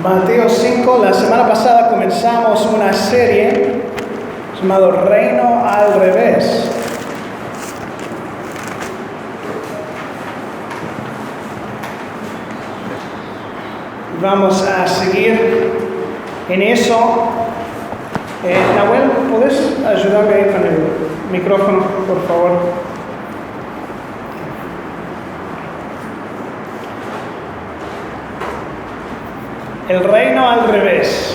Mateo 5, la semana pasada comenzamos una serie llamada Reino al Revés. Vamos a seguir en eso. Nahuel, ¿puedes ayudarme ahí con el micrófono, por favor? El reino al revés.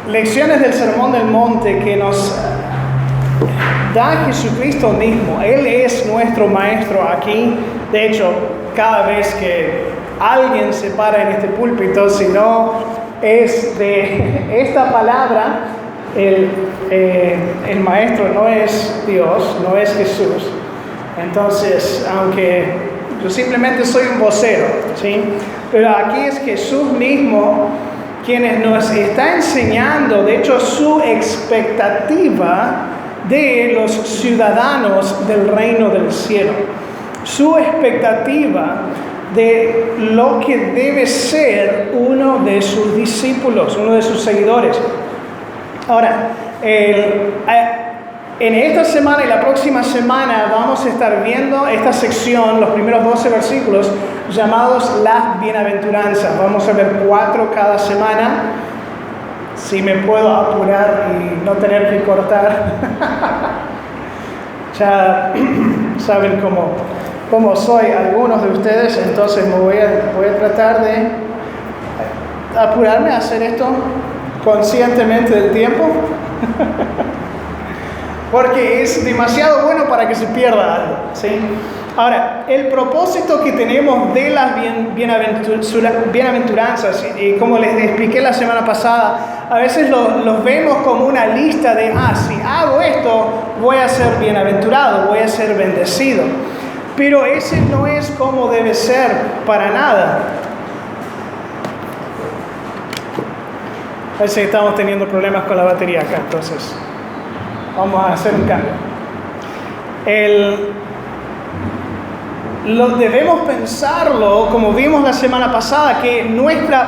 Lecciones del Sermón del Monte que nos da Jesucristo mismo. Él es nuestro maestro aquí. De hecho, cada vez que alguien se para en este púlpito, si no es de esta palabra, el maestro no es Dios, no es Jesús. Entonces, aunque yo simplemente soy un vocero, ¿sí? Pero aquí es Jesús mismo quien nos está enseñando, de hecho, su expectativa de los ciudadanos del reino del cielo. Su expectativa de lo que debe ser uno de sus discípulos, uno de sus seguidores. Ahora, en esta semana y la próxima semana vamos a estar viendo esta sección, los primeros 12 versículos, llamados las bienaventuranzas. Vamos a ver 4 cada semana, si me puedo apurar y no tener que cortar. Ya saben cómo soy algunos de ustedes, entonces me voy a tratar de apurarme a hacer esto conscientemente del tiempo. Porque es demasiado bueno para que se pierda algo, ¿sí? Ahora, el propósito que tenemos de las bienaventuranzas, y como les expliqué la semana pasada, a veces los vemos como una lista de, si hago esto, voy a ser bienaventurado, voy a ser bendecido. Pero ese no es como debe ser para nada. Parece que estamos teniendo problemas con la batería acá, entonces vamos a hacer un cambio. Debemos pensarlo, como vimos la semana pasada, que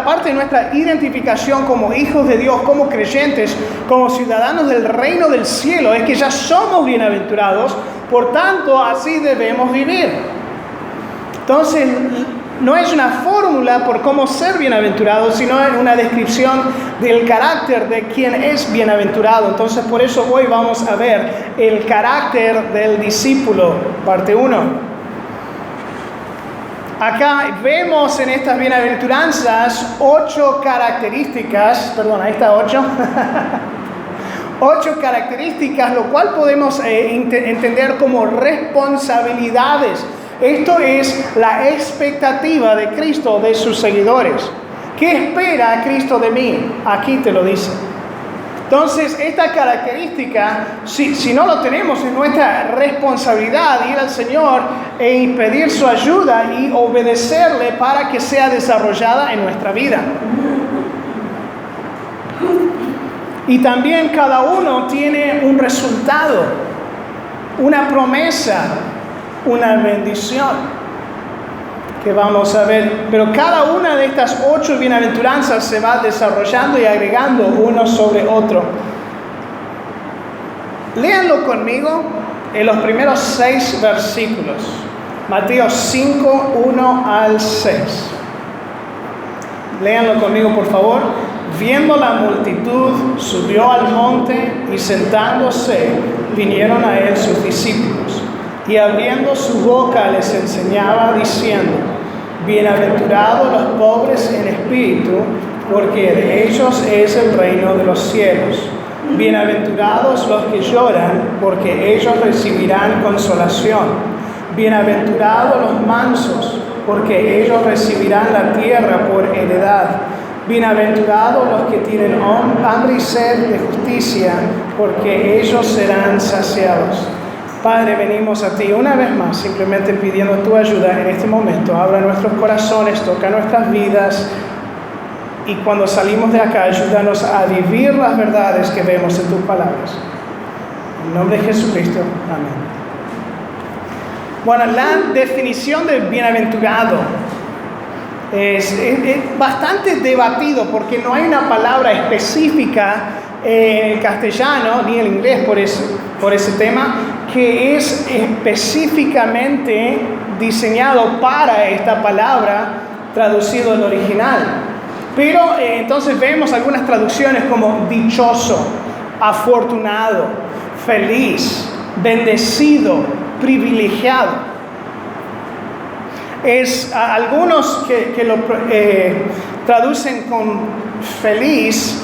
parte de nuestra identificación como hijos de Dios, como creyentes, como ciudadanos del reino del cielo, es que ya somos bienaventurados, por tanto, así debemos vivir. Entonces, no es una fórmula por cómo ser bienaventurado, sino una descripción del carácter de quien es bienaventurado. Entonces, por eso hoy vamos a ver el carácter del discípulo, parte 1. Acá vemos en estas bienaventuranzas 8 características, ahí está 8. 8 características, lo cual podemos entender como responsabilidades. Esto es la expectativa de Cristo de sus seguidores. ¿Qué espera Cristo de mí? Aquí te lo dice. Entonces, esta característica, si no lo tenemos, es nuestra responsabilidad ir al Señor y pedir su ayuda y obedecerle para que sea desarrollada en nuestra vida. Y también cada uno tiene un resultado, una promesa, una bendición que vamos a ver. Pero cada una de estas 8 bienaventuranzas se va desarrollando y agregando uno sobre otro. Léanlo conmigo en los primeros 6 versículos. Mateo 5, 1 al 6. Léanlo conmigo, por favor. Viendo la multitud, subió al monte y sentándose, vinieron a él sus discípulos. Y abriendo su boca les enseñaba diciendo: bienaventurados los pobres en espíritu, porque de ellos es el reino de los cielos. Bienaventurados los que lloran, porque ellos recibirán consolación. Bienaventurados los mansos, porque ellos recibirán la tierra por heredad. Bienaventurados los que tienen hambre y sed de justicia, porque ellos serán saciados. Padre, venimos a ti una vez más, simplemente pidiendo tu ayuda en este momento. Abra nuestros corazones, toca nuestras vidas, y cuando salimos de acá, ayúdanos a vivir las verdades que vemos en tus palabras. En nombre de Jesucristo, amén. Bueno, la definición de bienaventurado Es bastante debatido porque no hay una palabra específica en el castellano ni en el inglés por ese tema que es específicamente diseñado para esta palabra traducido en original. Pero entonces vemos algunas traducciones como dichoso, afortunado, feliz, bendecido, privilegiado. Algunos que lo traducen con feliz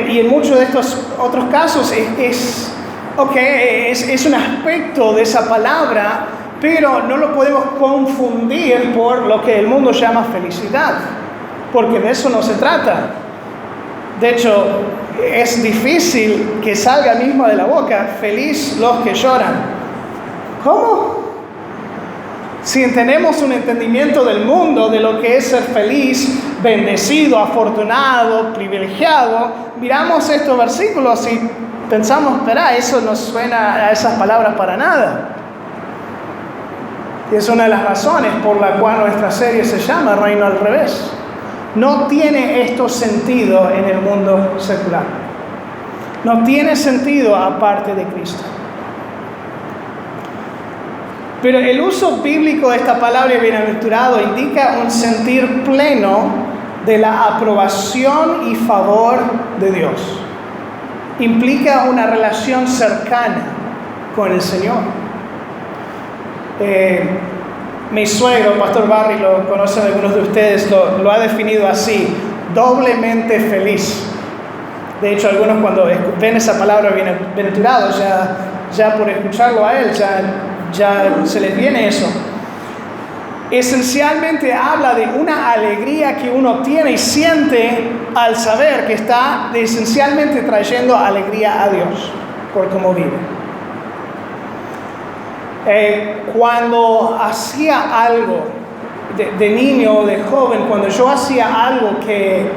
y en muchos de estos otros casos es un aspecto de esa palabra, pero no lo podemos confundir por lo que el mundo llama felicidad, porque de eso no se trata. De hecho, es difícil que salga mismo de la boca, feliz los que lloran. ¿Cómo? Si tenemos un entendimiento del mundo de lo que es ser feliz, bendecido, afortunado, privilegiado, miramos estos versículos y pensamos, espera, eso no suena a esas palabras para nada. Y es una de las razones por la cual nuestra serie se llama Reino al Revés. No tiene esto sentido en el mundo secular. No tiene sentido aparte de Cristo. Pero el uso bíblico de esta palabra bienaventurado indica un sentir pleno de la aprobación y favor de Dios. Implica una relación cercana con el Señor. Mi suegro, Pastor Barry, lo conocen algunos de ustedes, lo ha definido así: doblemente feliz. De hecho, algunos cuando ven esa palabra bienaventurado, ya por escucharlo a él, ya se les viene eso. Esencialmente habla de una alegría que uno tiene y siente al saber que está esencialmente trayendo alegría a Dios por cómo vive. Cuando hacía algo de niño o de joven, cuando yo hacía algo que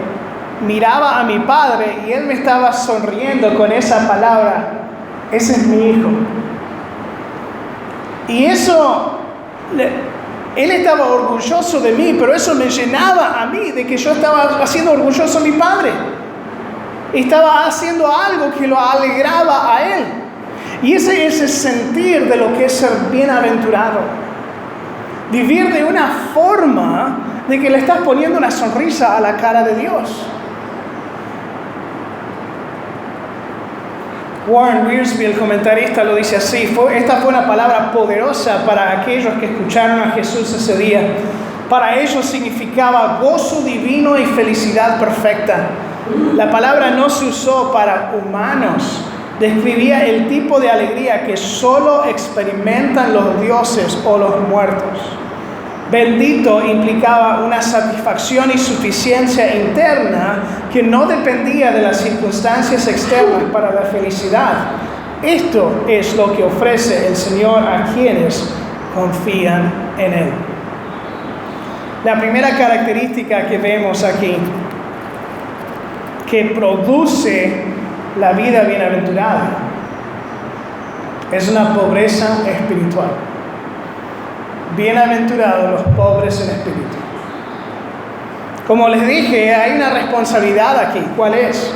miraba a mi padre y él me estaba sonriendo con esa palabra, ese es mi hijo. Y eso, él estaba orgulloso de mí, pero eso me llenaba a mí de que yo estaba haciendo orgulloso a mi padre. Estaba haciendo algo que lo alegraba a él. Y ese es el sentir de lo que es ser bienaventurado. Vivir de una forma de que le estás poniendo una sonrisa a la cara de Dios. Warren Wiersbe, el comentarista, lo dice así: esta fue una palabra poderosa para aquellos que escucharon a Jesús ese día. Para ellos significaba gozo divino y felicidad perfecta. La palabra no se usó para humanos. Describía el tipo de alegría que solo experimentan los dioses o los muertos. Bendito implicaba una satisfacción y suficiencia interna que no dependía de las circunstancias externas para la felicidad. Esto es lo que ofrece el Señor a quienes confían en Él. La primera característica que vemos aquí, que produce la vida bienaventurada, es una pobreza espiritual. Bienaventurados los pobres en espíritu. Como les dije, hay una responsabilidad aquí. ¿Cuál es?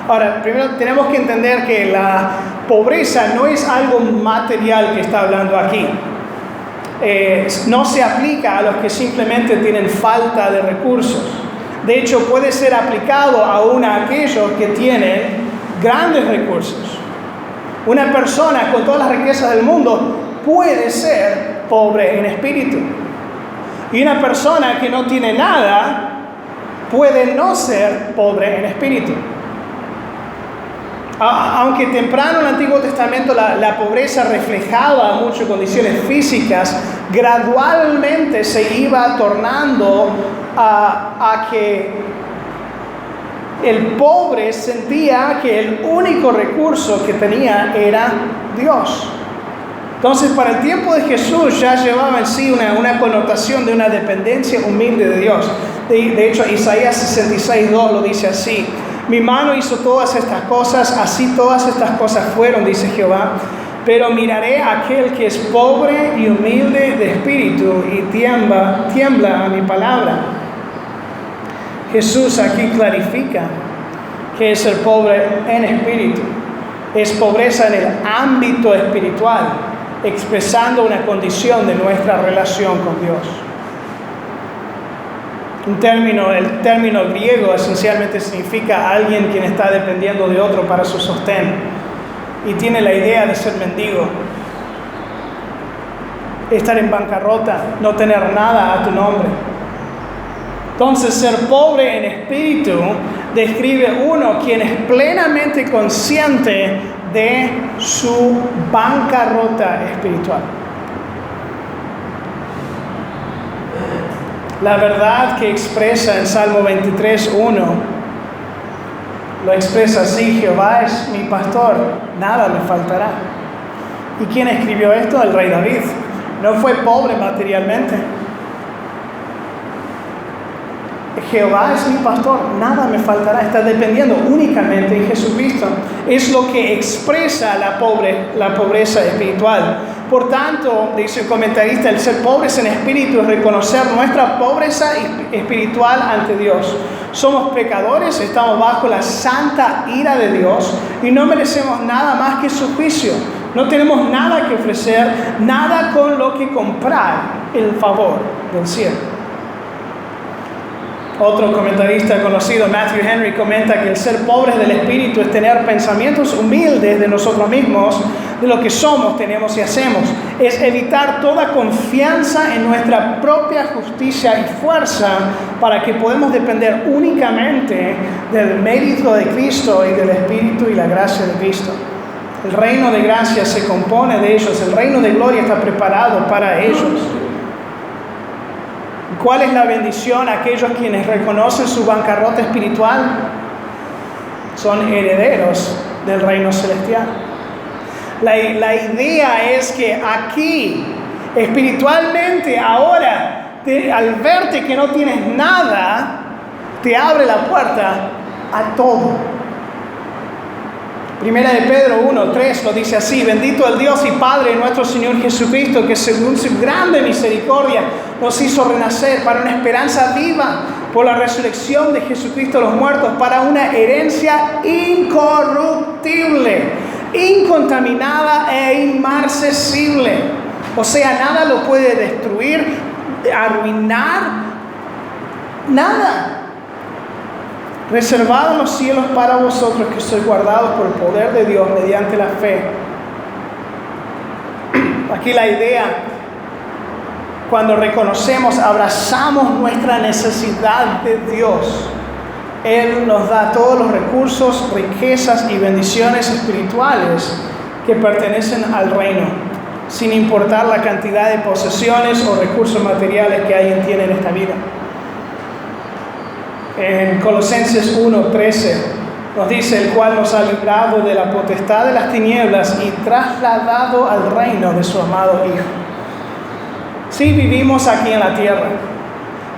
Ahora, primero tenemos que entender que la pobreza no es algo material que está hablando aquí. No se aplica a los que simplemente tienen falta de recursos. De hecho, puede ser aplicado aún a aquellos que tienen grandes recursos. Una persona con todas las riquezas del mundo puede ser pobre en espíritu. Y una persona que no tiene nada puede no ser pobre en espíritu. Aunque temprano en el Antiguo Testamento la pobreza reflejaba mucho condiciones físicas, gradualmente se iba tornando a que el pobre sentía que el único recurso que tenía era Dios. Entonces, para el tiempo de Jesús ya llevaba en sí una connotación de una dependencia humilde de Dios. De hecho, Isaías 66:2 lo dice así: mi mano hizo todas estas cosas, así todas estas cosas fueron, dice Jehová. pero miraré a aquel que es pobre y humilde de espíritu y tiembla a mi palabra. Jesús aquí clarifica que es ser pobre en espíritu. Es pobreza en el ámbito espiritual, expresando una condición de nuestra relación con Dios. El término griego esencialmente significa alguien quien está dependiendo de otro para su sostén y tiene la idea de ser mendigo, estar en bancarrota, no tener nada a tu nombre. Entonces, ser pobre en espíritu describe uno quien es plenamente consciente de su bancarrota espiritual. La verdad que expresa en Salmo 23:1 lo expresa así: Jehová es mi pastor, nada me faltará. ¿Y quién escribió esto? El rey David. No fue pobre materialmente. Jehová es mi pastor, nada me faltará. Está dependiendo únicamente de Jesucristo. Es lo que expresa la pobreza espiritual. Por tanto, dice el comentarista, el ser pobres en espíritu es reconocer nuestra pobreza espiritual ante Dios. Somos pecadores, estamos bajo la santa ira de Dios y no merecemos nada más que su juicio. No tenemos nada que ofrecer, nada con lo que comprar el favor del cielo. Otro comentarista conocido, Matthew Henry, comenta que el ser pobres del espíritu es tener pensamientos humildes de nosotros mismos, de lo que somos, tenemos y hacemos. Es evitar toda confianza en nuestra propia justicia y fuerza para que podamos depender únicamente del mérito de Cristo y del Espíritu y la gracia de Cristo. El reino de gracia se compone de ellos, el reino de gloria está preparado para ellos. ¿Cuál es la bendición? Aquellos quienes reconocen su bancarrota espiritual son herederos del reino celestial. La idea es que aquí, espiritualmente, ahora, al verte que no tienes nada, te abre la puerta a todo. Primera de Pedro 1:3 lo dice así: bendito el Dios y Padre de nuestro Señor Jesucristo, que según su grande misericordia nos hizo renacer para una esperanza viva por la resurrección de Jesucristo de los muertos, para una herencia incorruptible, incontaminada e inmarcesible. O sea, nada lo puede destruir, arruinar, nada. Reservado en los cielos para vosotros, que sois guardados por el poder de Dios mediante la fe. Aquí la idea, cuando reconocemos, abrazamos nuestra necesidad de Dios. Él nos da todos los recursos, riquezas y bendiciones espirituales que pertenecen al reino, sin importar la cantidad de posesiones o recursos materiales que alguien tiene en esta vida. En Colosenses 1:13 nos dice: el cual nos ha librado de la potestad de las tinieblas y trasladado al reino de su amado Hijo. Sí, vivimos aquí en la tierra,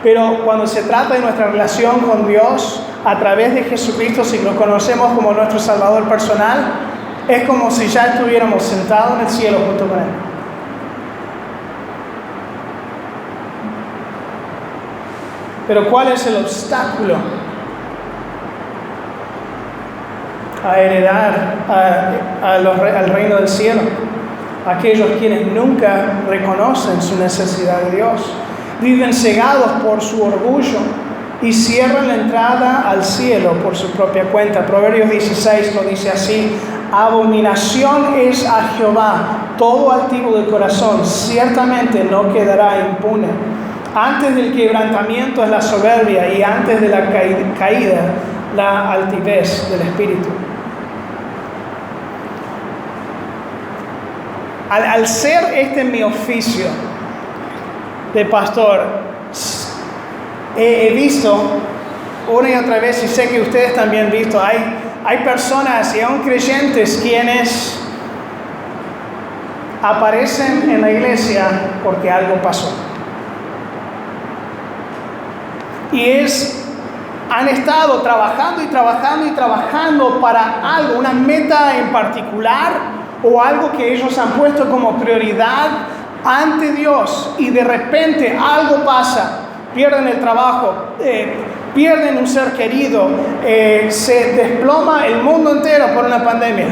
pero cuando se trata de nuestra relación con Dios a través de Jesucristo, si lo conocemos como nuestro Salvador personal, es como si ya estuviéramos sentados en el cielo junto con Él. Pero ¿cuál es el obstáculo a heredar al reino del cielo? Aquellos quienes nunca reconocen su necesidad de Dios, viven cegados por su orgullo y cierran la entrada al cielo por su propia cuenta. Proverbios 16 lo dice así: abominación es a Jehová todo altivo de corazón, ciertamente no quedará impune. Antes del quebrantamiento es la soberbia, y antes de la caída la altivez del espíritu. Al ser mi oficio de pastor, he visto una y otra vez, y sé que ustedes también han visto, hay personas y aún creyentes quienes aparecen en la iglesia porque algo pasó. Y han estado trabajando para algo, una meta en particular, o algo que ellos han puesto como prioridad ante Dios y de repente algo pasa, pierden el trabajo, pierden un ser querido, se desploma el mundo entero por una pandemia.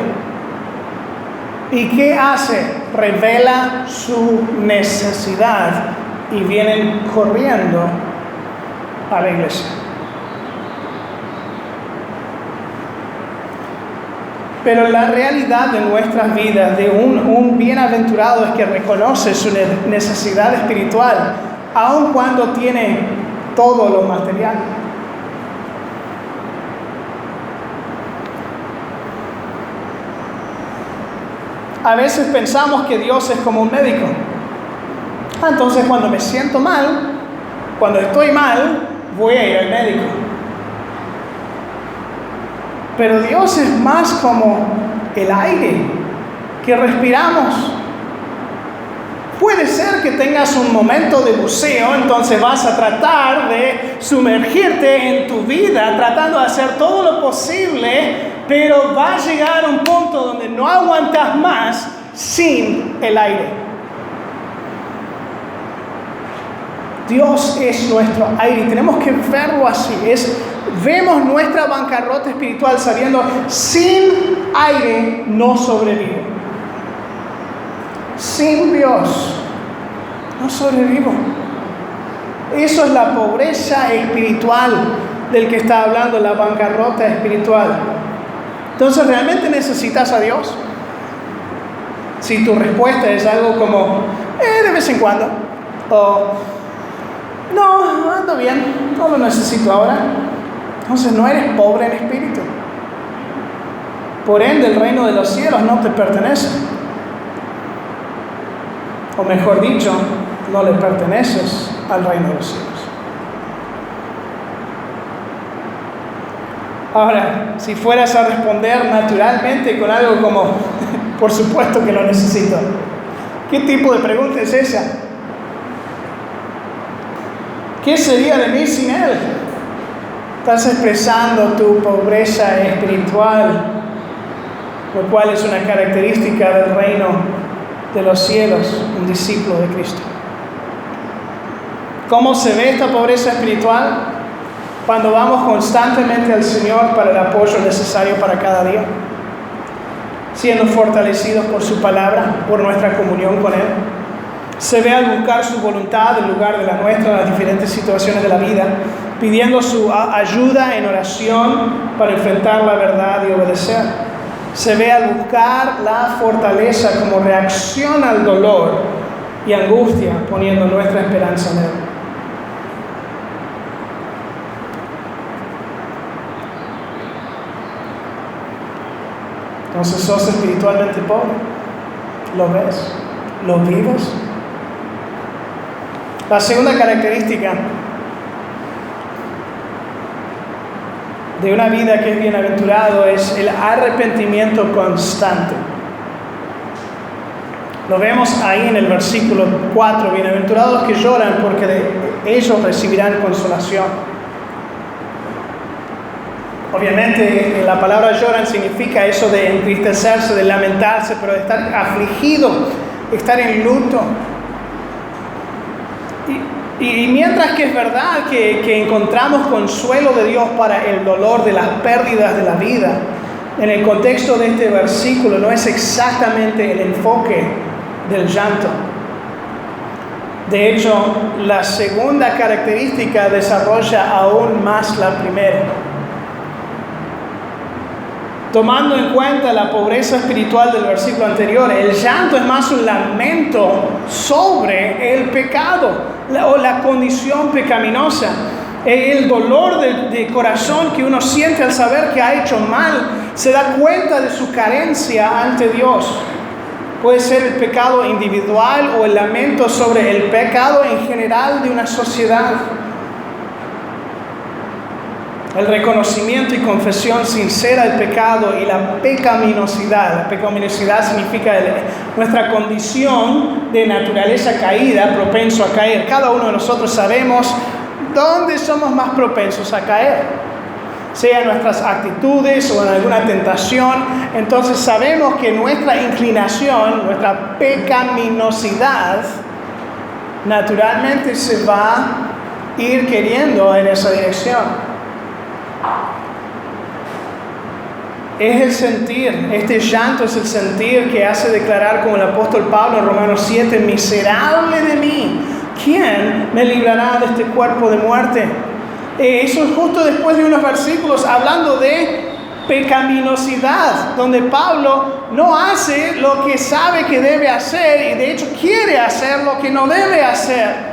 ¿Y qué hace? Revela su necesidad y vienen corriendo a la iglesia. Pero la realidad de nuestras vidas, de un bienaventurado, es que reconoce su necesidad espiritual, aun cuando tiene todo lo material. A veces pensamos que Dios es como un médico. Entonces cuando me siento mal, cuando estoy mal, voy a ir al médico. Pero Dios es más como el aire que respiramos. Puede ser que tengas un momento de buceo, entonces vas a tratar de sumergirte en tu vida, tratando de hacer todo lo posible, pero va a llegar a un punto donde no aguantas más sin el aire. Dios es nuestro aire y tenemos que verlo así. Vemos nuestra bancarrota espiritual sabiendo, sin aire no sobrevivo. Sin Dios no sobrevivo. Eso es la pobreza espiritual del que está hablando, la bancarrota espiritual. Entonces, ¿realmente necesitas a Dios? Si tu respuesta es algo como, de vez en cuando, o no, ando bien, no lo necesito ahora, entonces no eres pobre en espíritu. Por ende, el reino de los cielos no te pertenece. O mejor dicho, no le perteneces al reino de los cielos. Ahora, si fueras a responder naturalmente con algo como, por supuesto que lo necesito, ¿qué tipo de pregunta es esa? ¿Qué sería de mí sin Él? Estás expresando tu pobreza espiritual, lo cual es una característica del reino de los cielos, un discípulo de Cristo. ¿Cómo se ve esta pobreza espiritual? Cuando vamos constantemente al Señor para el apoyo necesario para cada día, siendo fortalecidos por su palabra, por nuestra comunión con Él. Se ve al buscar su voluntad en lugar de la nuestra en las diferentes situaciones de la vida, pidiendo su ayuda en oración para enfrentar la verdad y obedecer. Se ve al buscar la fortaleza como reacción al dolor y angustia, poniendo nuestra esperanza en Él. Entonces, ¿sos espiritualmente pobre? ¿Lo ves? ¿Lo vives? La segunda característica de una vida que es bienaventurado es el arrepentimiento constante. Lo vemos ahí en el versículo 4. Bienaventurados los que lloran, porque de ellos recibirán consolación. Obviamente la palabra lloran significa eso de entristecerse, de lamentarse, pero de estar afligido, estar en luto. Y mientras que es verdad que encontramos consuelo de Dios para el dolor de las pérdidas de la vida, en el contexto de este versículo no es exactamente el enfoque del llanto. De hecho, la segunda característica desarrolla aún más la primera. Tomando en cuenta la pobreza espiritual del versículo anterior, el llanto es más un lamento sobre el pecado o la condición pecaminosa. El dolor de corazón que uno siente al saber que ha hecho mal, se da cuenta de su carencia ante Dios. Puede ser el pecado individual o el lamento sobre el pecado en general de una sociedad. El reconocimiento y confesión sincera del pecado y la pecaminosidad. La pecaminosidad significa nuestra condición de naturaleza caída, propenso a caer. Cada uno de nosotros sabemos dónde somos más propensos a caer. sea en nuestras actitudes o en alguna tentación, entonces sabemos que nuestra inclinación, nuestra pecaminosidad, naturalmente se va a ir queriendo en esa dirección. Es el sentir, este llanto es el sentir que hace declarar como el apóstol Pablo en Romanos 7, miserable de mí, ¿quién me librará de este cuerpo de muerte? Eso es justo después de unos versículos hablando de pecaminosidad, donde Pablo no hace lo que sabe que debe hacer y de hecho quiere hacer lo que no debe hacer.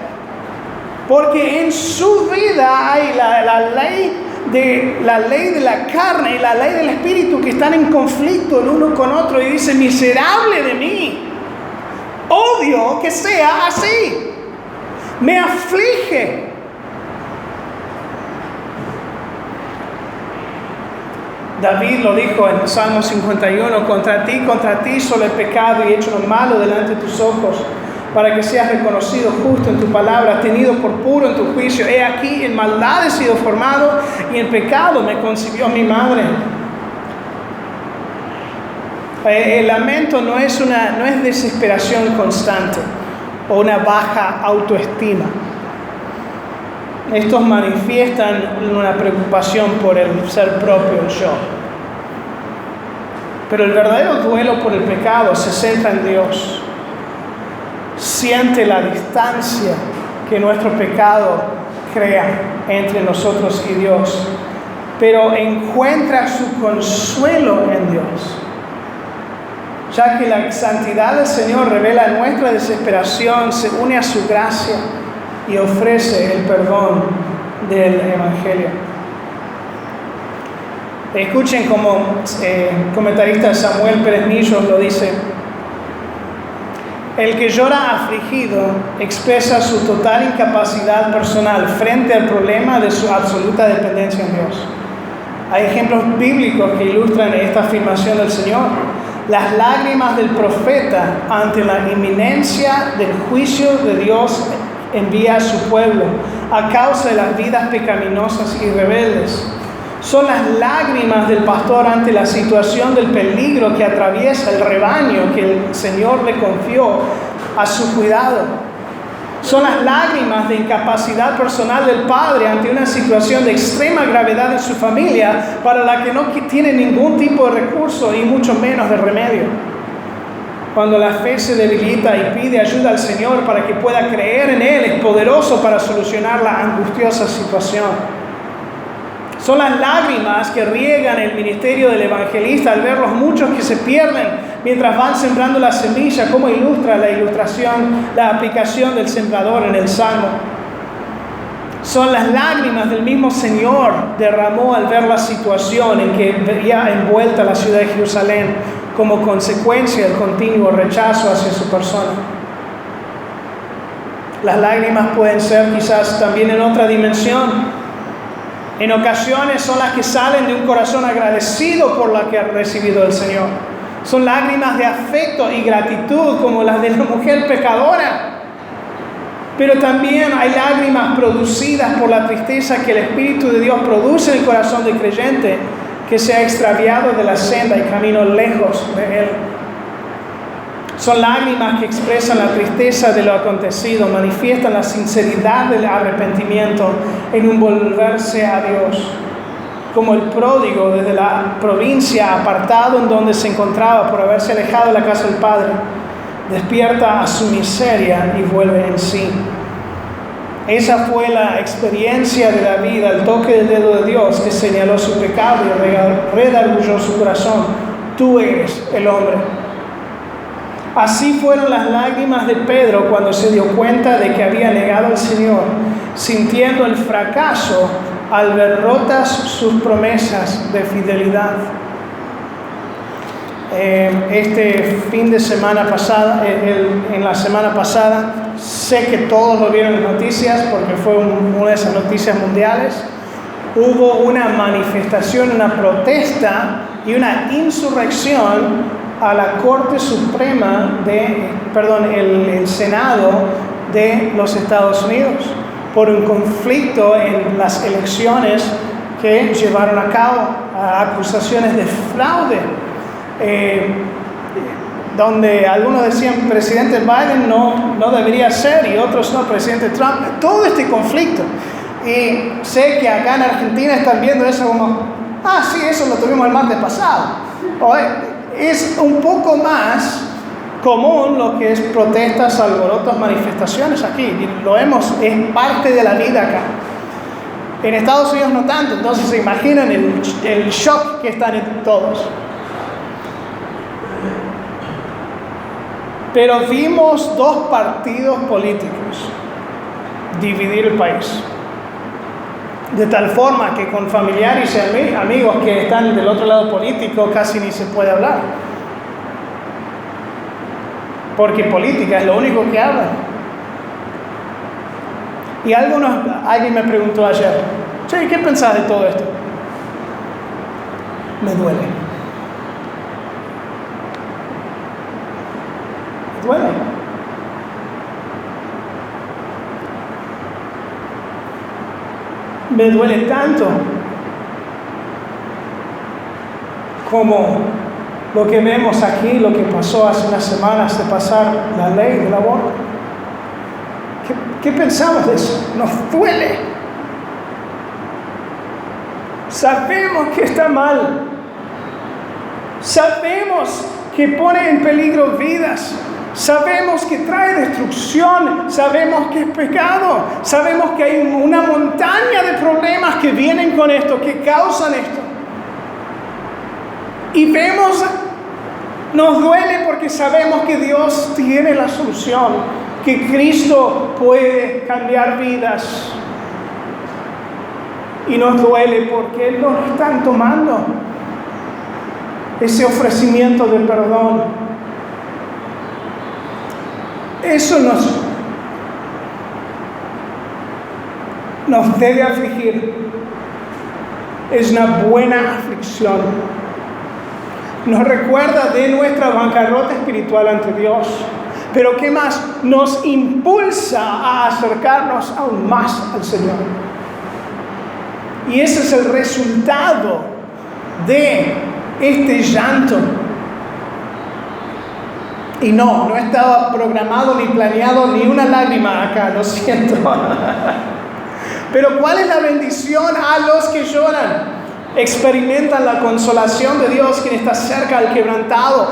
Porque en su vida hay la ley de la carne y la ley del espíritu que están en conflicto el uno con otro, y dice, miserable de mí, odio que sea así, me aflige. David lo dijo en Salmo 51, contra ti solo he pecado y he hecho lo malo delante de tus ojos, para que seas reconocido justo en tu palabra, tenido por puro en tu juicio. He aquí, en maldad he sido formado y en pecado me concibió mi madre. El lamento no es desesperación constante o una baja autoestima. Estos manifiestan una preocupación por el ser propio, el yo. Pero el verdadero duelo por el pecado se centra en Dios. Siente la distancia que nuestro pecado crea entre nosotros y Dios, pero encuentra su consuelo en Dios, ya que la santidad del Señor revela nuestra desesperación, se une a su gracia y ofrece el perdón del Evangelio. Escuchen como comentarista Samuel Pérez Millos lo dice: el que llora afligido expresa su total incapacidad personal frente al problema de su absoluta dependencia en Dios. Hay ejemplos bíblicos que ilustran esta afirmación del Señor. Las lágrimas del profeta ante la inminencia del juicio de Dios envía a su pueblo a causa de las vidas pecaminosas y rebeldes. Son las lágrimas del pastor ante la situación del peligro que atraviesa el rebaño que el Señor le confió a su cuidado. Son las lágrimas de incapacidad personal del padre ante una situación de extrema gravedad en su familia para la que no tiene ningún tipo de recurso y mucho menos de remedio. Cuando la fe se debilita y pide ayuda al Señor para que pueda creer en Él, es poderoso para solucionar la angustiosa situación. Son las lágrimas que riegan el ministerio del evangelista al ver los muchos que se pierden mientras van sembrando la semilla, como ilustra la aplicación del sembrador en el Salmo. Son las lágrimas del mismo Señor derramó al ver la situación en que veía envuelta la ciudad de Jerusalén como consecuencia del continuo rechazo hacia su persona. Las lágrimas pueden ser quizás también en otra dimensión. En ocasiones son las que salen de un corazón agradecido por la que ha recibido el Señor. Son lágrimas de afecto y gratitud como las de la mujer pecadora. Pero también hay lágrimas producidas por la tristeza que el Espíritu de Dios produce en el corazón del creyente que se ha extraviado de la senda y camino lejos de Él. Son lágrimas que expresan la tristeza de lo acontecido, manifiestan la sinceridad del arrepentimiento en un volverse a Dios. Como el pródigo desde la provincia, apartado en donde se encontraba por haberse alejado de la casa del Padre, despierta a su miseria y vuelve en sí. Esa fue la experiencia de David al toque del dedo de Dios que señaló su pecado y redarguyó su corazón. Tú eres el hombre. Así fueron las lágrimas de Pedro cuando se dio cuenta de que había negado al Señor, sintiendo el fracaso al ver rotas sus promesas de fidelidad. Este fin de semana pasada, en la semana pasada, sé que todos lo vieron en noticias porque fue una de esas noticias mundiales. Hubo una manifestación, una protesta y una insurrección a la Corte Suprema el Senado de los Estados Unidos por un conflicto en las elecciones que llevaron a cabo acusaciones de fraude, donde algunos decían presidente Biden no debería ser y otros no, presidente Trump. Todo este conflicto. Y sé que acá en Argentina están viendo eso como, sí, eso lo tuvimos el martes pasado. Es un poco más común lo que es protestas, alborotos, manifestaciones aquí. Y es parte de la vida acá. En Estados Unidos no tanto, entonces se imaginan el shock que están en todos. Pero vimos dos partidos políticos dividir el país. De tal forma que con familiares y amigos que están del otro lado político casi ni se puede hablar. Porque política es lo único que hablan. Y alguien me preguntó ayer, che, ¿qué pensás de todo esto? Me duele. Me duele. Me duele tanto como lo que vemos aquí, lo que pasó hace unas semanas de pasar la ley del aborto. ¿Qué pensamos de eso? Nos duele. Sabemos que está mal. Sabemos que pone en peligro vidas. Sabemos que trae destrucción. Sabemos que es pecado. Sabemos que hay una montaña de problemas que vienen con esto, que causan esto. Y nos duele porque sabemos que Dios tiene la solución. Que Cristo puede cambiar vidas. Y nos duele porque no están tomando ese ofrecimiento de perdón. Eso nos debe afligir. Es una buena aflicción. Nos recuerda de nuestra bancarrota espiritual ante Dios. Pero ¿qué más? Nos impulsa a acercarnos aún más al Señor. Y ese es el resultado de este llanto. Y no estaba programado ni planeado ni una lágrima acá, lo siento. Pero ¿cuál es la bendición a los que lloran? Experimentan la consolación de Dios, quien está cerca al quebrantado.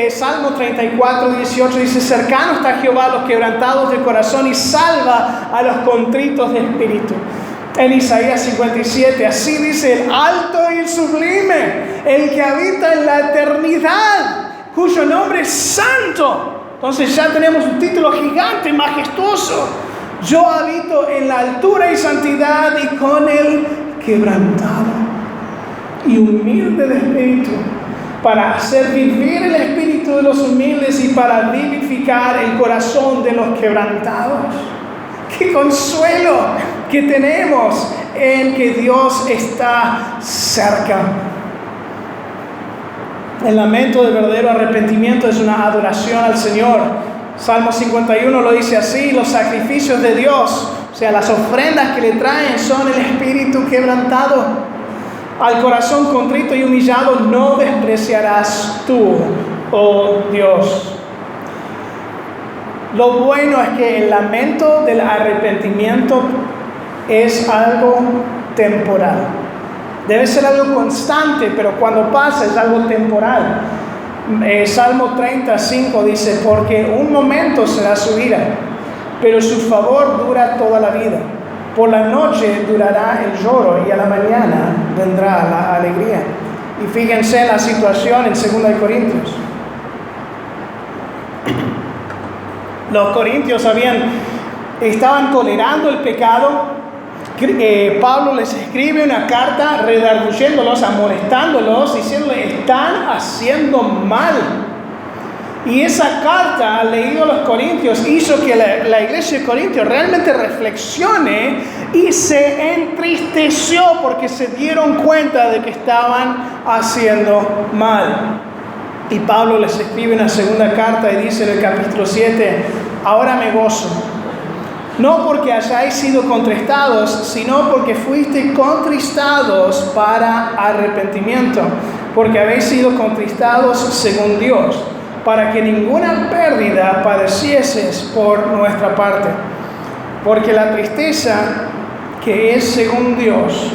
Salmo 34, 18 dice: cercano está Jehová a los quebrantados de corazón y salva a los contritos de espíritu. En Isaías 57, así dice: el alto y el sublime, el que habita en la eternidad, cuyo nombre es santo. Entonces ya tenemos un título gigante, majestuoso. Yo habito en la altura y santidad y con el quebrantado y humilde de espíritu, para hacer vivir el espíritu de los humildes y para vivificar el corazón de los quebrantados. ¡Qué consuelo que tenemos en que Dios está cerca! El lamento de verdadero arrepentimiento es una adoración al Señor. Salmo 51 lo dice así: los sacrificios de Dios, o sea, las ofrendas que le traen, son el espíritu quebrantado. Al corazón contrito y humillado no despreciarás tú, oh Dios. Lo bueno es que el lamento del arrepentimiento es algo temporal. Debe ser algo constante, pero cuando pasa es algo temporal. Salmo 35 dice: porque un momento será su ira, pero su favor dura toda la vida. Por la noche durará el lloro y a la mañana vendrá la alegría. Y fíjense en la situación en 2 Corintios. Los corintios estaban tolerando el pecado. Pablo les escribe una carta redarguyéndolos, amonestándolos, diciéndoles: están haciendo mal. Y esa carta, leído a los corintios, hizo que la iglesia de Corintios realmente reflexione y se entristeció porque se dieron cuenta de que estaban haciendo mal. Y Pablo les escribe una segunda carta y dice en el capítulo 7: ahora me gozo No porque hayáis sido contristados, sino porque fuiste contristados para arrepentimiento, porque habéis sido contristados según Dios, para que ninguna pérdida padecieses por nuestra parte. Porque la tristeza que es según Dios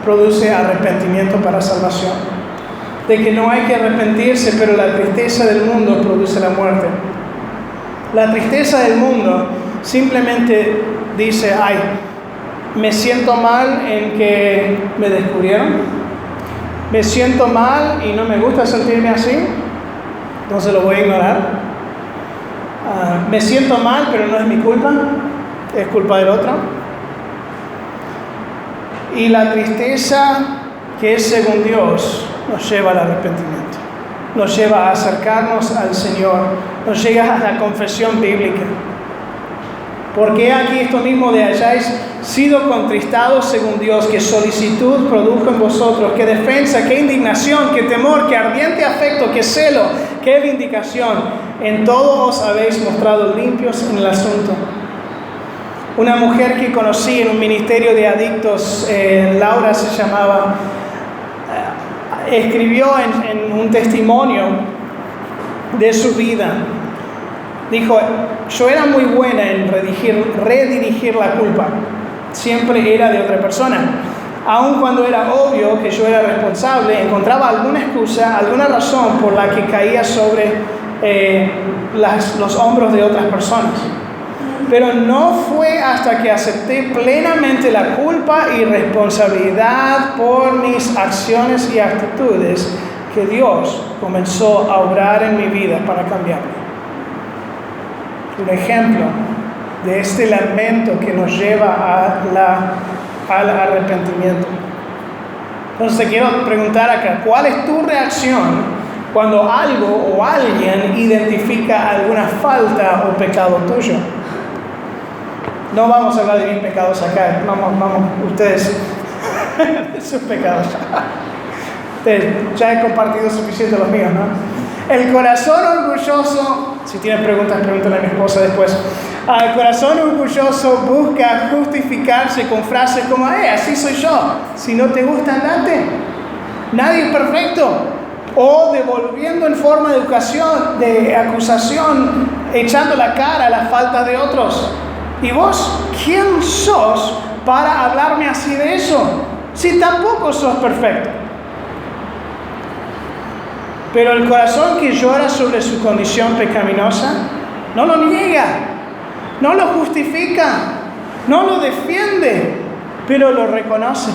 produce arrepentimiento para salvación. De que no hay que arrepentirse, pero la tristeza del mundo produce la muerte. La tristeza del mundo simplemente dice, ay, me siento mal en que me descubrieron, me siento mal y no me gusta sentirme así, entonces lo voy a ignorar. Me siento mal, pero no es mi culpa, es culpa del otro. Y la tristeza que es según Dios nos lleva al arrepentimiento, nos lleva a acercarnos al Señor, nos lleva a la confesión bíblica. Porque aquí esto mismo de hayáis sido contristados según Dios, que solicitud produjo en vosotros, que defensa, que indignación, que temor, que ardiente afecto, que celo, que vindicación. En todo os habéis mostrado limpios en el asunto. Una mujer que conocí en un ministerio de adictos, Laura se llamaba, escribió en un testimonio de su vida. Dijo, yo era muy buena en redirigir la culpa. Siempre era de otra persona. Aun cuando era obvio que yo era responsable, encontraba alguna excusa, alguna razón por la que caía sobre los hombros de otras personas. Pero no fue hasta que acepté plenamente la culpa y responsabilidad por mis acciones y actitudes que Dios comenzó a obrar en mi vida para cambiarme. Un ejemplo de este lamento que nos lleva al arrepentimiento. Entonces te quiero preguntar acá, ¿cuál es tu reacción cuando algo o alguien identifica alguna falta o pecado tuyo? No vamos a hablar de mis pecados acá, vamos, ustedes, de sus pecados. Ya he compartido suficiente los míos, ¿no? El corazón orgulloso, si tienes preguntas, pregúntale a mi esposa después. El corazón orgulloso busca justificarse con frases como, así soy yo. Si no te gusta, andate. Nadie es perfecto. O devolviendo en forma de acusación, echando la cara a las faltas de otros. ¿Y vos quién sos para hablarme así de eso? Si tampoco sos perfecto. Pero el corazón que llora sobre su condición pecaminosa no lo niega, no lo justifica, no lo defiende, pero lo reconoce.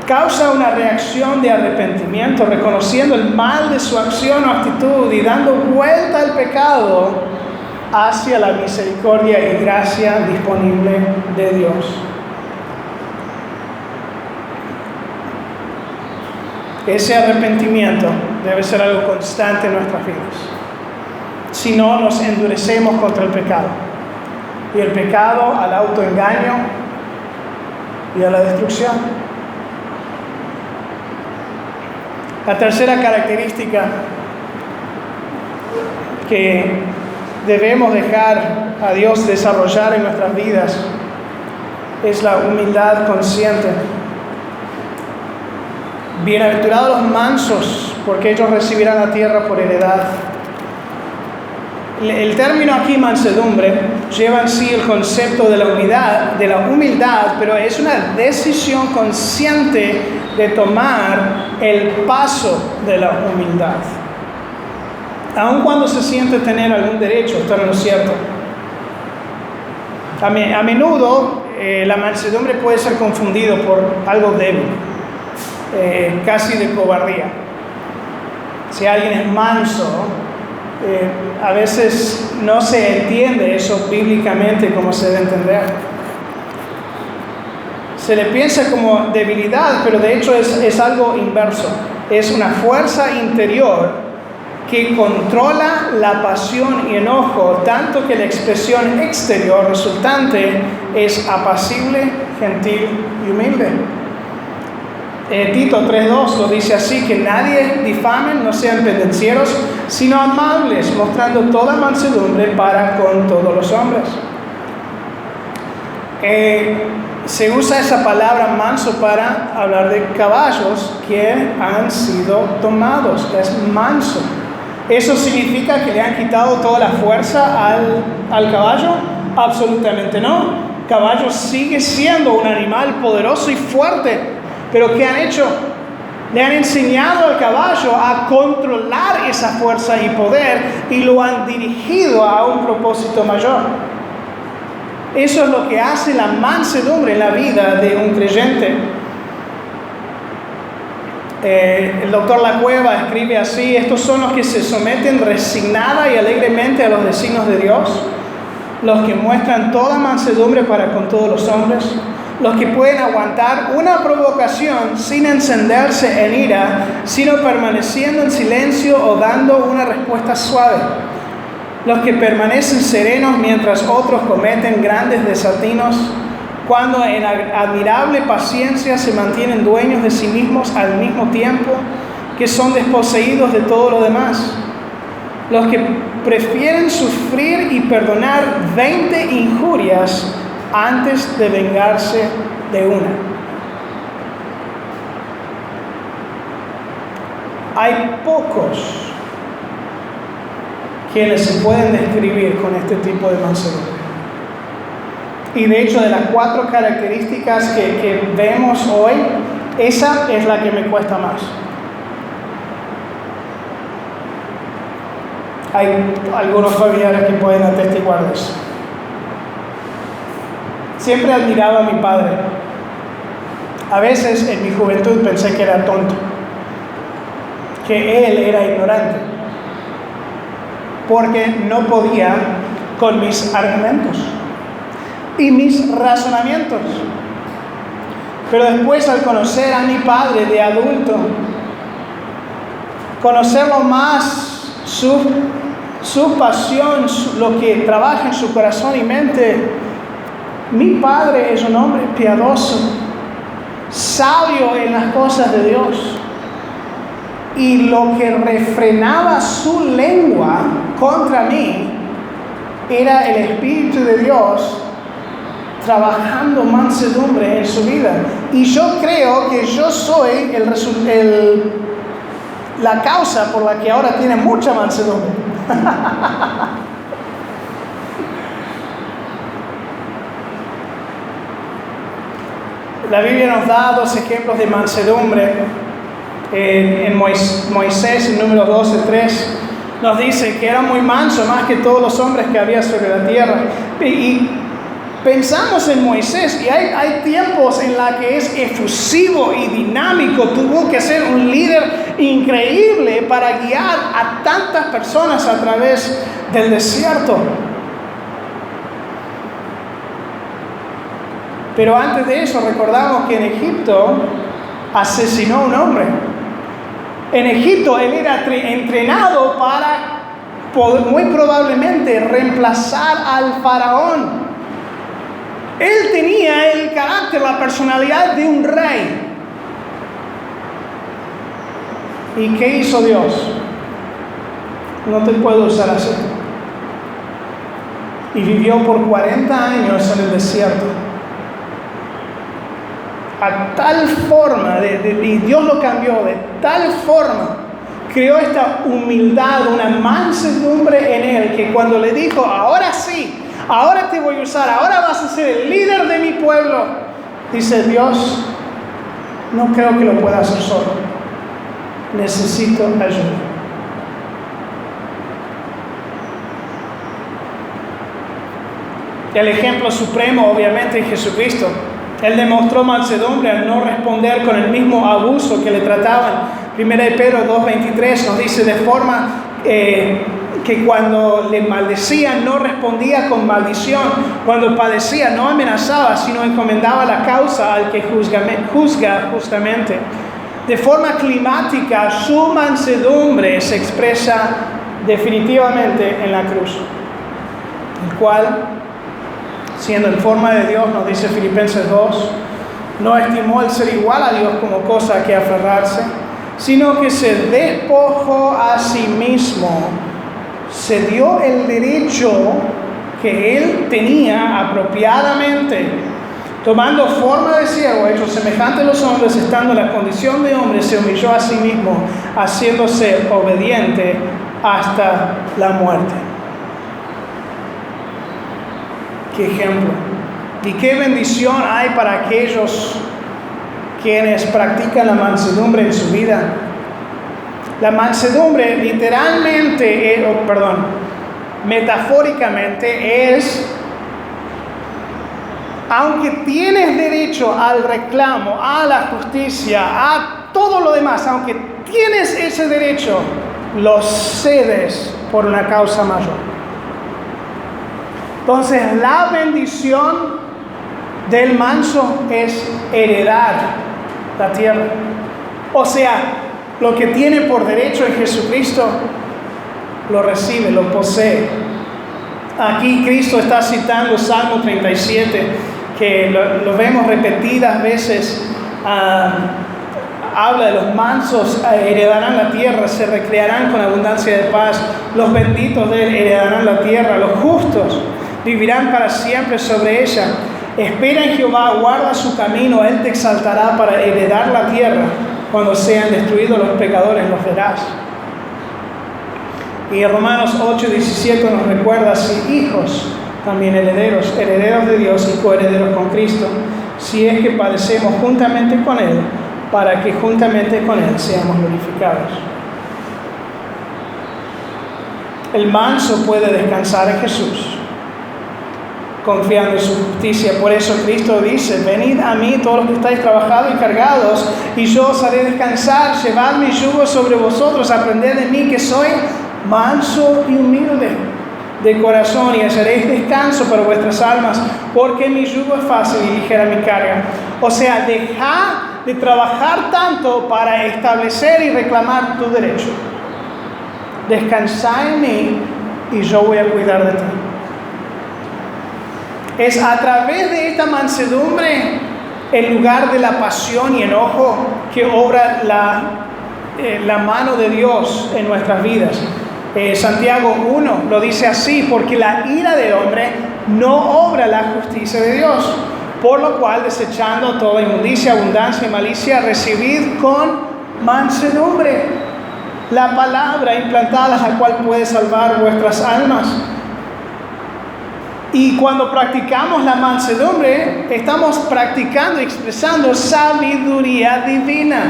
Causa una reacción de arrepentimiento, reconociendo el mal de su acción o actitud y dando vuelta al pecado hacia la misericordia y gracia disponible de Dios. Ese arrepentimiento debe ser algo constante en nuestras vidas. Si no, nos endurecemos contra el pecado. Y el pecado al autoengaño y a la destrucción. La tercera característica que debemos dejar a Dios desarrollar en nuestras vidas es la humildad consciente. Bienaventurados los mansos, porque ellos recibirán la tierra por heredad. El término aquí, mansedumbre, lleva en sí el concepto de la humildad, pero es una decisión consciente de tomar el paso de la humildad. Aun cuando se siente tener algún derecho, esto no es cierto. A menudo la mansedumbre puede ser confundido por algo débil. Casi de cobardía. Si alguien es manso, a veces no se entiende eso bíblicamente como se debe entender. Se le piensa como debilidad, pero de hecho es algo inverso. Es una fuerza interior que controla la pasión y enojo, tanto que la expresión exterior resultante es apacible, gentil y humilde. Tito 3:2 lo dice así, que nadie difamen, no sean pendencieros, sino amables, mostrando toda mansedumbre para con todos los hombres. Se usa esa palabra manso para hablar de caballos que han sido tomados, es manso. ¿Eso significa que le han quitado toda la fuerza al caballo? Absolutamente no. El caballo sigue siendo un animal poderoso y fuerte. Pero ¿qué han hecho? Le han enseñado al caballo a controlar esa fuerza y poder y lo han dirigido a un propósito mayor. Eso es lo que hace la mansedumbre en la vida de un creyente. El doctor Lacueva escribe así: estos son los que se someten resignada y alegremente a los designios de Dios, los que muestran toda mansedumbre para con todos los hombres, los que pueden aguantar una provocación sin encenderse en ira, sino permaneciendo en silencio o dando una respuesta suave, los que permanecen serenos mientras otros cometen grandes desatinos, cuando en admirable paciencia se mantienen dueños de sí mismos al mismo tiempo que son desposeídos de todo lo demás, los que prefieren sufrir y perdonar 20 injurias antes de vengarse de una. Hay pocos quienes se pueden describir con este tipo de mansedumbre. Y de hecho, de las 4 características que vemos hoy, esa es la que me cuesta más. Hay algunos familiares que pueden atestiguar de eso. Siempre admiraba a mi padre. A veces en mi juventud pensé que era tonto, que él era ignorante, porque no podía con mis argumentos y mis razonamientos. Pero después, al conocer a mi padre de adulto, conocerlo más, su pasión, lo que trabaja en su corazón y mente, mi padre es un hombre piadoso, sabio en las cosas de Dios. Y lo que refrenaba su lengua contra mí era el Espíritu de Dios trabajando mansedumbre en su vida. Y yo creo que yo soy la causa por la que ahora tiene mucha mansedumbre. La Biblia nos da 2 ejemplos de mansedumbre. En Moisés, en número 12:3, nos dice que era muy manso, más que todos los hombres que había sobre la tierra. Y pensamos en Moisés, y hay tiempos en los que es efusivo y dinámico. Tuvo que ser un líder increíble para guiar a tantas personas a través del desierto. Pero antes de eso, recordamos que en Egipto asesinó a un hombre. En Egipto él era entrenado para muy probablemente reemplazar al faraón. Él tenía el carácter, la personalidad de un rey. ¿Y qué hizo Dios? No te puedo usar así. Y vivió por 40 años en el desierto. A tal forma, y Dios lo cambió, de tal forma, creó esta humildad, una mansedumbre en él, que cuando le dijo, ahora sí, ahora te voy a usar, ahora vas a ser el líder de mi pueblo, dice Dios, no creo que lo pueda hacer solo, necesito ayuda. El ejemplo supremo obviamente es Jesucristo. Él demostró mansedumbre al no responder con el mismo abuso que le trataban. 1 Pedro 2:23 nos dice de forma que cuando le maldecían no respondía con maldición, cuando padecía no amenazaba, sino encomendaba la causa al que juzga justamente. De forma climática, su mansedumbre se expresa definitivamente en la cruz, el cual, siendo en forma de Dios, nos dice Filipenses 2, No estimó el ser igual a Dios como cosa a que aferrarse, sino que se despojó a sí mismo. Se dio el derecho que él tenía apropiadamente, tomando forma de siervo, hecho semejante a los hombres, estando en la condición de hombre, se humilló a sí mismo, haciéndose obediente hasta la muerte. Qué ejemplo. Y qué bendición hay para aquellos quienes practican la mansedumbre en su vida. La mansedumbre literalmente, metafóricamente es, aunque tienes derecho al reclamo, a la justicia, a todo lo demás, aunque tienes ese derecho, lo cedes por una causa mayor. Entonces, la bendición del manso es heredar la tierra. O sea, lo que tiene por derecho en Jesucristo, lo recibe, lo posee. Aquí Cristo está citando Salmo 37, que lo vemos repetidas veces. Habla de los mansos, heredarán la tierra, se recrearán con abundancia de paz. Los benditos de él heredarán la tierra, los justos vivirán para siempre sobre ella. Espera en Jehová, guarda su camino, él te exaltará para heredar la tierra. Cuando sean destruidos los pecadores, los verás. Y Romanos 8:17 nos recuerda así: hijos, también herederos, herederos de Dios y coherederos con Cristo, si es que padecemos juntamente con él, para que juntamente con él seamos glorificados. El manso puede descansar en Jesús, confiando en su justicia. Por eso Cristo dice: venid a mí todos los que estáis trabajados y cargados, y yo os haré descansar. Llevad mi yugo sobre vosotros, aprended de mí, que soy manso y humilde de corazón, y hallaréis descanso para vuestras almas, porque mi yugo es fácil y ligera mi carga. O sea, deja de trabajar tanto para establecer y reclamar tu derecho. Descansa en mí y yo voy a cuidar de ti. Es a través de esta mansedumbre, en lugar de la pasión y enojo, que obra la mano de Dios en nuestras vidas. Santiago 1 lo dice así: porque la ira del hombre no obra la justicia de Dios, por lo cual, desechando toda inmundicia, abundancia y malicia, recibid con mansedumbre la palabra implantada, la cual puede salvar vuestras almas. Y cuando practicamos la mansedumbre, estamos practicando y expresando sabiduría divina.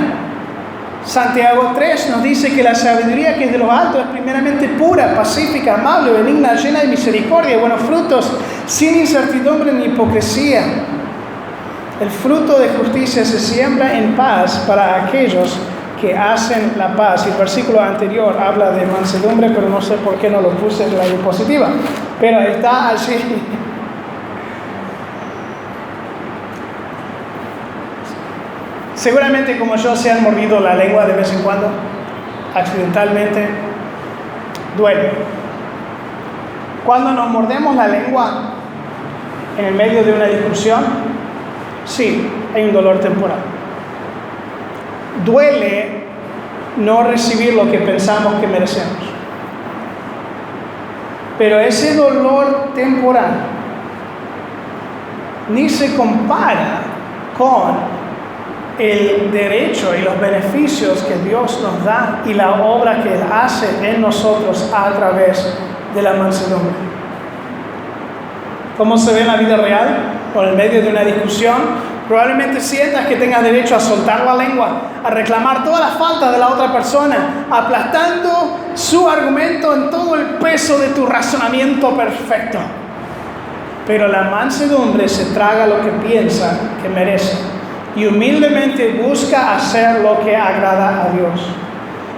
Santiago 3 nos dice que la sabiduría que es de lo alto es primeramente pura, pacífica, amable, benigna, llena de misericordia y buenos frutos, sin incertidumbre ni hipocresía. El fruto de justicia se siembra en paz para aquellos que hacen la paz. Y el versículo anterior habla de mansedumbre, pero no sé por qué no lo puse en la diapositiva. Pero está allí. Seguramente, como yo, se han mordido la lengua de vez en cuando, accidentalmente. Duele. Cuando nos mordemos la lengua en el medio de una discusión, sí, hay un dolor temporal. Duele no recibir lo que pensamos que merecemos. Pero ese dolor temporal ni se compara con el derecho y los beneficios que Dios nos da y la obra que Él hace en nosotros a través de la mansedumbre. ¿Cómo se ve en la vida real? Por el medio de una discusión, probablemente sientas que tengas derecho a soltar la lengua, a reclamar todas las faltas de la otra persona, aplastando su argumento en todo el peso de tu razonamiento perfecto. Pero la mansedumbre se traga lo que piensa que merece y humildemente busca hacer lo que agrada a Dios.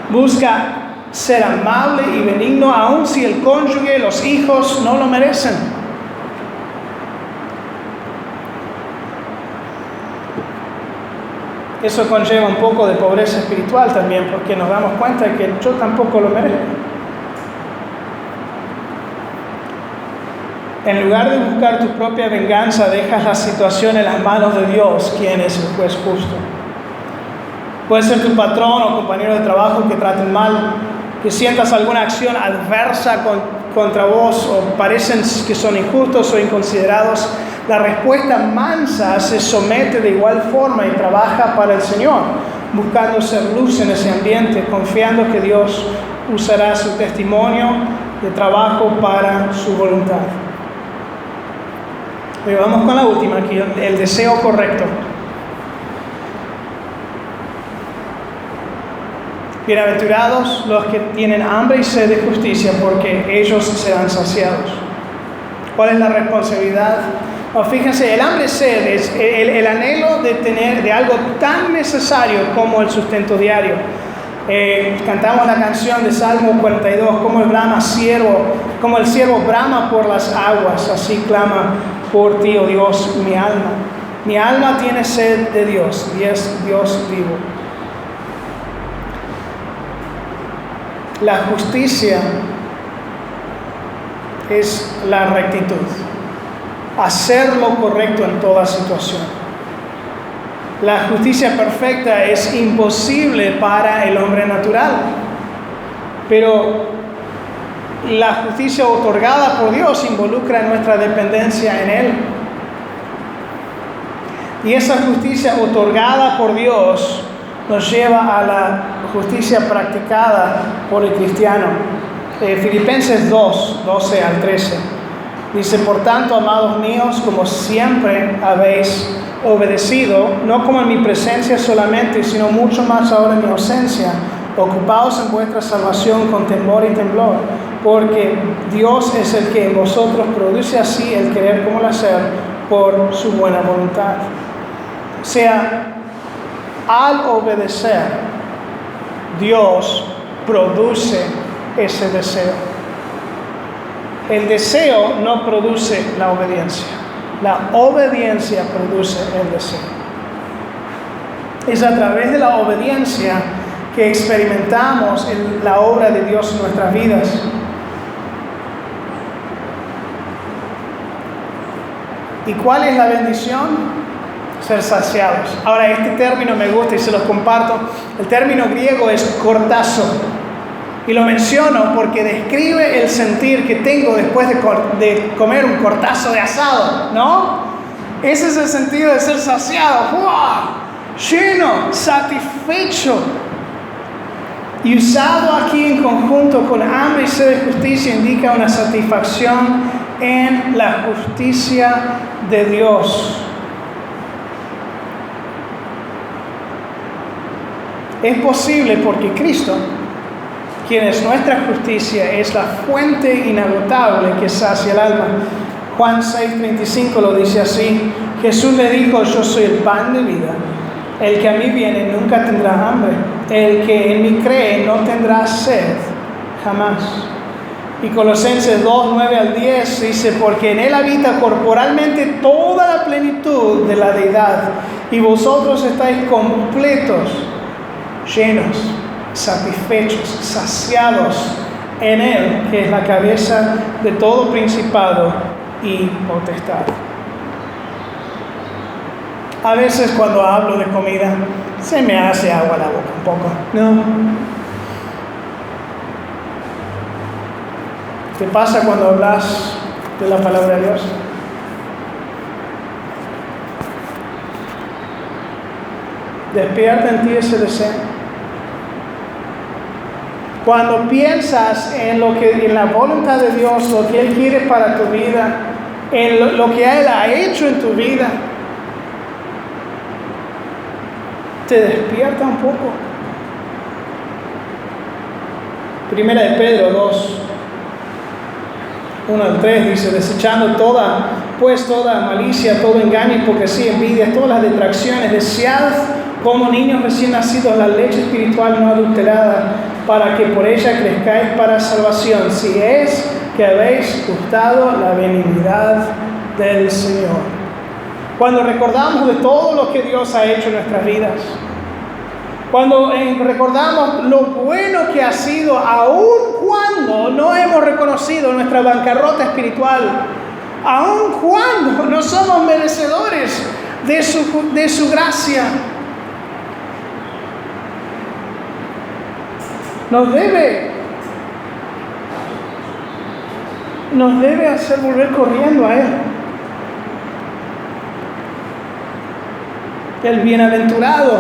Busca ser amable y benigno, aun si el cónyuge, los hijos no lo merecen. Eso conlleva un poco de pobreza espiritual también, porque nos damos cuenta de que yo tampoco lo merezco. En lugar de buscar tu propia venganza, dejas la situación en las manos de Dios, quien es el juez justo. Puede ser tu patrón o compañero de trabajo que traten mal, que sientas alguna acción adversa contra vos o parecen que son injustos o inconsiderados. La respuesta mansa se somete de igual forma y trabaja para el Señor, buscando ser luz en ese ambiente, confiando que Dios usará su testimonio de trabajo para su voluntad. Y vamos con la última aquí, el deseo correcto. Bienaventurados los que tienen hambre y sed de justicia, porque ellos serán saciados. ¿Cuál es la responsabilidad? Fíjense, el hambre y sed es el anhelo de tener de algo tan necesario como el sustento diario. Cantamos la canción de Salmo 42, como el siervo brama por las aguas, así clama por ti, oh Dios, mi alma. Mi alma tiene sed de Dios, y es Dios vivo. La justicia es la rectitud, hacer lo correcto en toda situación. La justicia perfecta es imposible para el hombre natural, pero la justicia otorgada por Dios involucra nuestra dependencia en Él. Y esa justicia otorgada por Dios nos lleva a la justicia practicada por el cristiano. Filipenses 2, 12 al 13. Dice, por tanto, amados míos, como siempre habéis obedecido, no como en mi presencia solamente, sino mucho más ahora en mi ausencia, ocupaos en vuestra salvación con temor y temblor, porque Dios es el que en vosotros produce así el querer como el hacer por su buena voluntad. O sea, al obedecer, Dios produce ese deseo. El deseo no produce la obediencia. La obediencia produce el deseo. Es a través de la obediencia que experimentamos la obra de Dios en nuestras vidas. ¿Y cuál es la bendición? Ser saciados. Ahora, este término me gusta y se los comparto. El término griego es cortazo. Y lo menciono porque describe el sentir que tengo después de comer un cortazo de asado, ¿no? Ese es el sentido de ser saciado. ¡Wow! Lleno, satisfecho. Y usado aquí en conjunto con hambre y sed de justicia indica una satisfacción en la justicia de Dios. Es posible porque Cristo, quien es nuestra justicia, es la fuente inagotable que sacia el alma. Juan 6:35 lo dice así. Jesús le dijo, yo soy el pan de vida. El que a mí viene nunca tendrá hambre. El que en mí cree no tendrá sed jamás. Y Colosenses 2:9 al 10 dice, porque en él habita corporalmente toda la plenitud de la deidad, y vosotros estáis completos, llenos, satisfechos, saciados en Él, que es la cabeza de todo principado y potestad. A veces cuando hablo de comida, se me hace agua la boca un poco, ¿no? ¿Qué pasa cuando hablas de la palabra de Dios? Despierta en ti ese deseo. Cuando piensas en la voluntad de Dios, lo que Él quiere para tu vida, en lo que Él ha hecho en tu vida, te despierta un poco. Primera de Pedro 2, 1 al 3 dice, desechando toda malicia, todo engaño, hipocresía, envidia, todas las detracciones, desead como niños recién nacidos la leche espiritual no adulterada, para que por ella crezcáis para salvación, si es que habéis gustado la benignidad del Señor. Cuando recordamos de todo lo que Dios ha hecho en nuestras vidas, cuando recordamos lo bueno que ha sido, aun cuando no hemos reconocido nuestra bancarrota espiritual, aun cuando no somos merecedores de su gracia. Nos debe hacer volver corriendo a Él. El bienaventurado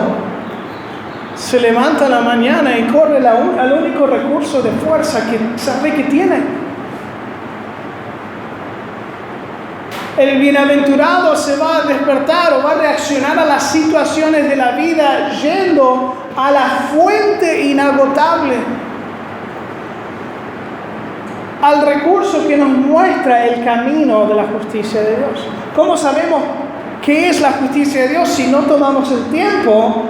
se levanta en la mañana y corre al único recurso de fuerza que sabe que tiene. El bienaventurado se va a despertar o va a reaccionar a las situaciones de la vida yendo a la fuente inagotable, al recurso que nos muestra el camino de la justicia de Dios. ¿Cómo sabemos qué es la justicia de Dios si no tomamos el tiempo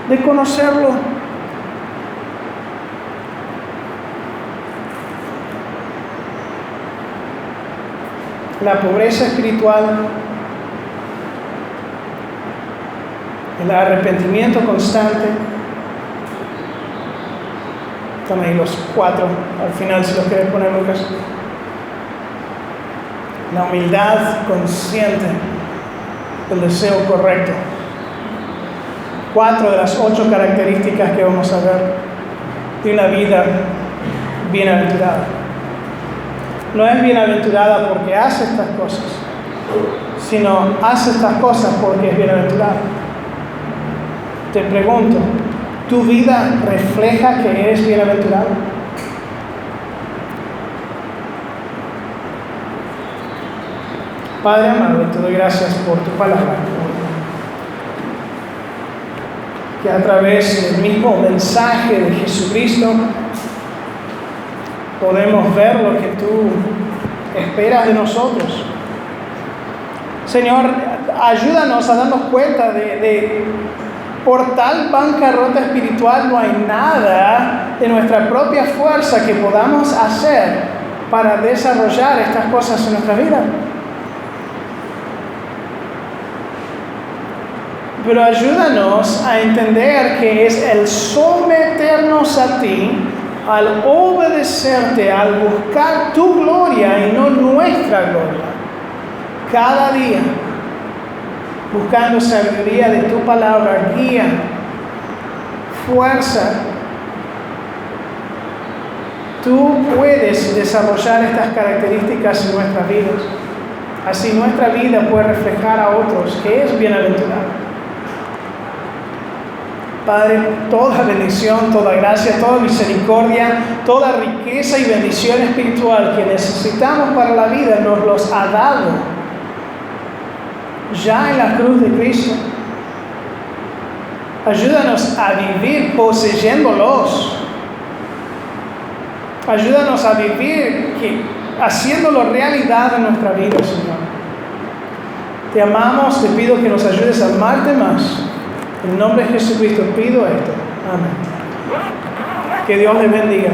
de conocerlo? La pobreza espiritual, el arrepentimiento constante. Están ahí los 4 al final, si los quieres poner, Lucas. La humildad consciente, el deseo correcto. 4 de las 8 características que vamos a ver de una vida bienaventurada. No es bienaventurada porque hace estas cosas, sino hace estas cosas porque es bienaventurada. Te pregunto, ¿tu vida refleja que eres bienaventurado? Padre amado, te doy gracias por tu palabra, que a través del mismo mensaje de Jesucristo podemos ver lo que tú esperas de nosotros. Señor, ayúdanos a darnos cuenta de por tal bancarrota espiritual no hay nada de nuestra propia fuerza que podamos hacer para desarrollar estas cosas en nuestra vida. Pero ayúdanos a entender que es el someternos a ti, al obedecerte, al buscar tu gloria y no nuestra gloria, cada día, buscando sabiduría de tu palabra, guía, fuerza. Tú puedes desarrollar estas características en nuestras vidas. Así nuestra vida puede reflejar a otros que es bienaventurado. Padre, toda bendición, toda gracia, toda misericordia, toda riqueza y bendición espiritual que necesitamos para la vida nos los ha dado ya en la cruz de Cristo. Ayúdanos a vivir poseyéndolos. Ayúdanos a vivir haciéndolo realidad en nuestra vida, Señor. Te amamos, te pido que nos ayudes a amarte más. En el nombre de Jesucristo pido esto. Amén. Que Dios les bendiga.